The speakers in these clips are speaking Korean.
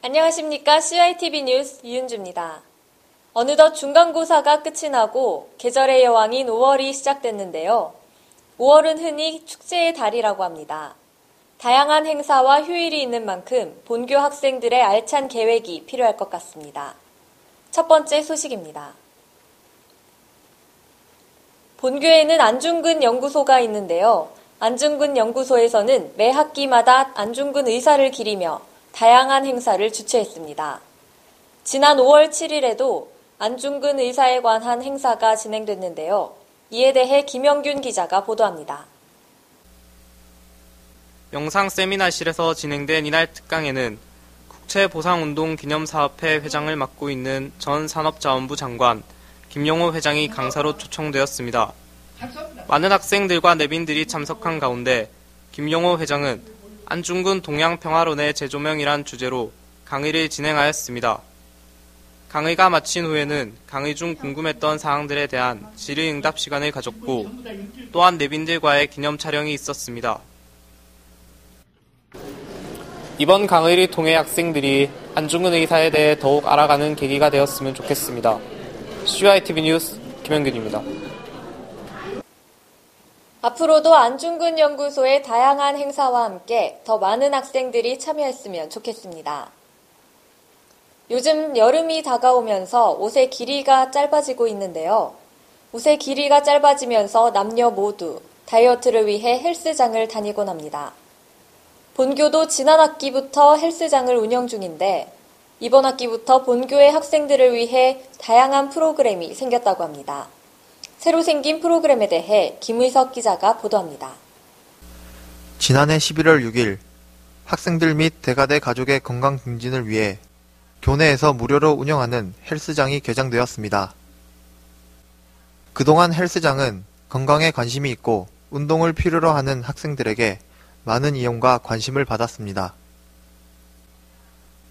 안녕하십니까. CYTV 뉴스 이은주입니다. 어느덧 중간고사가 끝이 나고 계절의 여왕인 5월이 시작됐는데요. 5월은 흔히 축제의 달이라고 합니다. 다양한 행사와 휴일이 있는 만큼 본교 학생들의 알찬 계획이 필요할 것 같습니다. 첫 번째 소식입니다. 본교에는 안중근 연구소가 있는데요. 안중근 연구소에서는 매 학기마다 안중근 의사를 기리며 다양한 행사를 주최했습니다. 지난 5월 7일에도 안중근 의사에 관한 행사가 진행됐는데요. 이에 대해 김영균 기자가 보도합니다. 영상 세미나실에서 진행된 이날 특강에는 국채보상운동기념사업회 회장을 맡고 있는 전 산업자원부 장관 김용호 회장이 강사로 초청되었습니다. 많은 학생들과 내빈들이 참석한 가운데 김용호 회장은 안중근 동양평화론의 재조명이란 주제로 강의를 진행하였습니다. 강의가 마친 후에는 강의 중 궁금했던 사항들에 대한 질의응답 시간을 가졌고 또한 내빈들과의 기념 촬영이 있었습니다. 이번 강의를 통해 학생들이 안중근 의사에 대해 더욱 알아가는 계기가 되었으면 좋겠습니다. CYTV 뉴스 김영균입니다. 앞으로도 안중근 연구소의 다양한 행사와 함께 더 많은 학생들이 참여했으면 좋겠습니다. 요즘 여름이 다가오면서 옷의 길이가 짧아지고 있는데요. 옷의 길이가 짧아지면서 남녀 모두 다이어트를 위해 헬스장을 다니곤 합니다. 본교도 지난 학기부터 헬스장을 운영 중인데 이번 학기부터 본교의 학생들을 위해 다양한 프로그램이 생겼다고 합니다. 새로 생긴 프로그램에 대해 김의석 기자가 보도합니다. 지난해 11월 6일 학생들 및 대가대 가족의 건강 증진을 위해 교내에서 무료로 운영하는 헬스장이 개장되었습니다. 그동안 헬스장은 건강에 관심이 있고 운동을 필요로 하는 학생들에게 많은 이용과 관심을 받았습니다.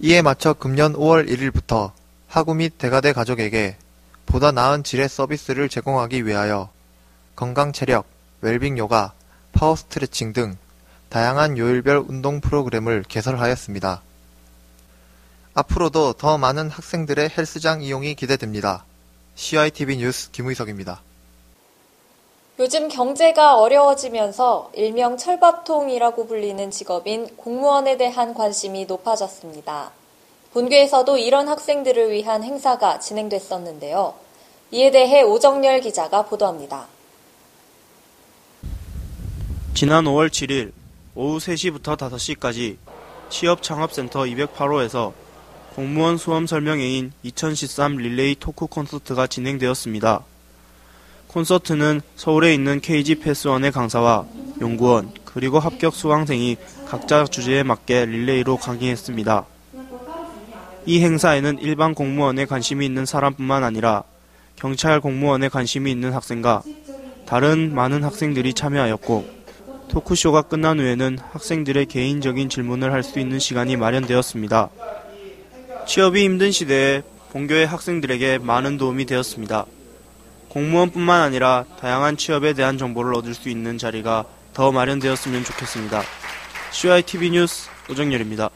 이에 맞춰 금년 5월 1일부터 학우 및 대가대 가족에게 보다 나은 질의 서비스를 제공하기 위하여 건강체력, 웰빙 요가, 파워 스트레칭 등 다양한 요일별 운동 프로그램을 개설하였습니다. 앞으로도 더 많은 학생들의 헬스장 이용이 기대됩니다. CYTV 뉴스 김의석입니다. 요즘 경제가 어려워지면서 일명 철밥통이라고 불리는 직업인 공무원에 대한 관심이 높아졌습니다. 본교에서도 이런 학생들을 위한 행사가 진행됐었는데요. 이에 대해 오정열 기자가 보도합니다. 지난 5월 7일 오후 3시부터 5시까지 취업창업센터 208호에서 공무원 수험 설명회인 2013 릴레이 토크 콘서트가 진행되었습니다. 콘서트는 서울에 있는 KG패스원의 강사와 연구원 그리고 합격 수강생이 각자 주제에 맞게 릴레이로 강의했습니다. 이 행사에는 일반 공무원에 관심이 있는 사람뿐만 아니라 경찰 공무원에 관심이 있는 학생과 다른 많은 학생들이 참여하였고 토크쇼가 끝난 후에는 학생들의 개인적인 질문을 할 수 있는 시간이 마련되었습니다. 취업이 힘든 시대에 본교의 학생들에게 많은 도움이 되었습니다. 공무원뿐만 아니라 다양한 취업에 대한 정보를 얻을 수 있는 자리가 더 마련되었으면 좋겠습니다. CYTV 뉴스 오정열입니다.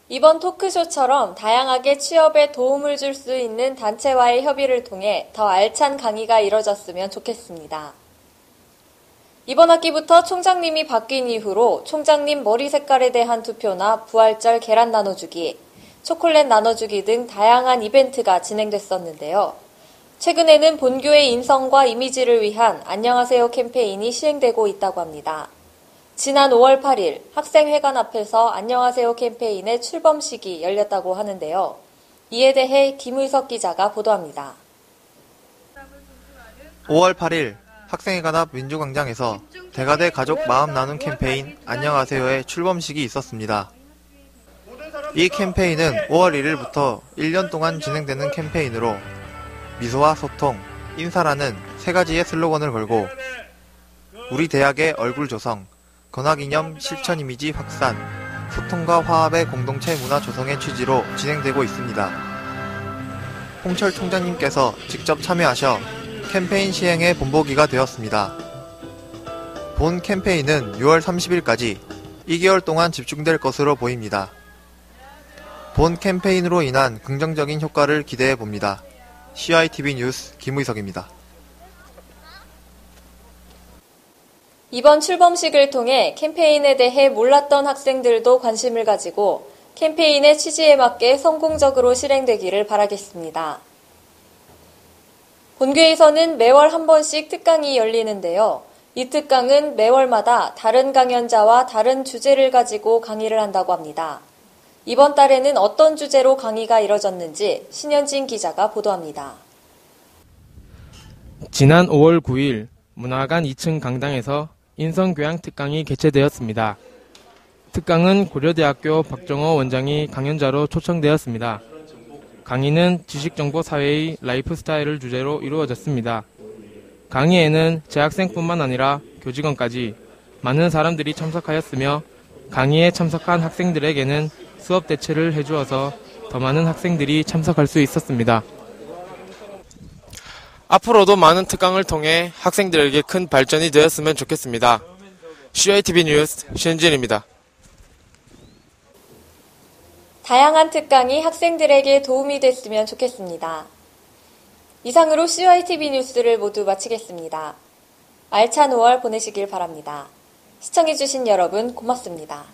이번 토크쇼처럼 다양하게 취업에 도움을 줄 수 있는 단체와의 협의를 통해 더 알찬 강의가 이뤄졌으면 좋겠습니다. 이번 학기부터 총장님이 바뀐 이후로 총장님 머리 색깔에 대한 투표나 부활절 계란 나눠주기, 초콜릿 나눠주기 등 다양한 이벤트가 진행됐었는데요. 최근에는 본교의 인성과 이미지를 위한 안녕하세요 캠페인이 시행되고 있다고 합니다. 지난 5월 8일 학생회관 앞에서 안녕하세요 캠페인의 출범식이 열렸다고 하는데요. 이에 대해 김의석 기자가 보도합니다. 5월 8일 학생회관 앞 민주광장에서 대가대 가족 마음 나눔 캠페인 안녕하세요의 출범식이 있었습니다. 이 캠페인은 5월 1일부터 1년 동안 진행되는 캠페인으로 미소와 소통, 인사라는 세 가지의 슬로건을 걸고 우리 대학의 얼굴 조성, 건화기념 실천 이미지 확산, 소통과 화합의 공동체 문화 조성의 취지로 진행되고 있습니다. 홍철 총장님께서 직접 참여하셔 캠페인 시행의 본보기가 되었습니다. 본 캠페인은 6월 30일까지 2개월 동안 집중될 것으로 보입니다. 본 캠페인으로 인한 긍정적인 효과를 기대해 봅니다. CITV 뉴스 김의석입니다. 이번 출범식을 통해 캠페인에 대해 몰랐던 학생들도 관심을 가지고 캠페인의 취지에 맞게 성공적으로 실행되기를 바라겠습니다. 본교에서는 매월 한 번씩 특강이 열리는데요. 이 특강은 매월마다 다른 강연자와 다른 주제를 가지고 강의를 한다고 합니다. 이번 달에는 어떤 주제로 강의가 이뤄졌는지 신현진 기자가 보도합니다. 지난 5월 9일 문화관 2층 강당에서 인성교양 특강이 개최되었습니다. 특강은 고려대학교 박정호 원장이 강연자로 초청되었습니다. 강의는 지식정보사회의 라이프 스타일을 주제로 이루어졌습니다. 강의에는 재학생뿐만 아니라 교직원까지 많은 사람들이 참석하였으며 강의에 참석한 학생들에게는 수업 대체를 해주어서 더 많은 학생들이 참석할 수 있었습니다. 앞으로도 많은 특강을 통해 학생들에게 큰 발전이 되었으면 좋겠습니다. CITV 뉴스 신진입니다. 다양한 특강이 학생들에게 도움이 됐으면 좋겠습니다. 이상으로 CITV 뉴스를 모두 마치겠습니다. 알찬 5월 보내시길 바랍니다. 시청해주신 여러분 고맙습니다.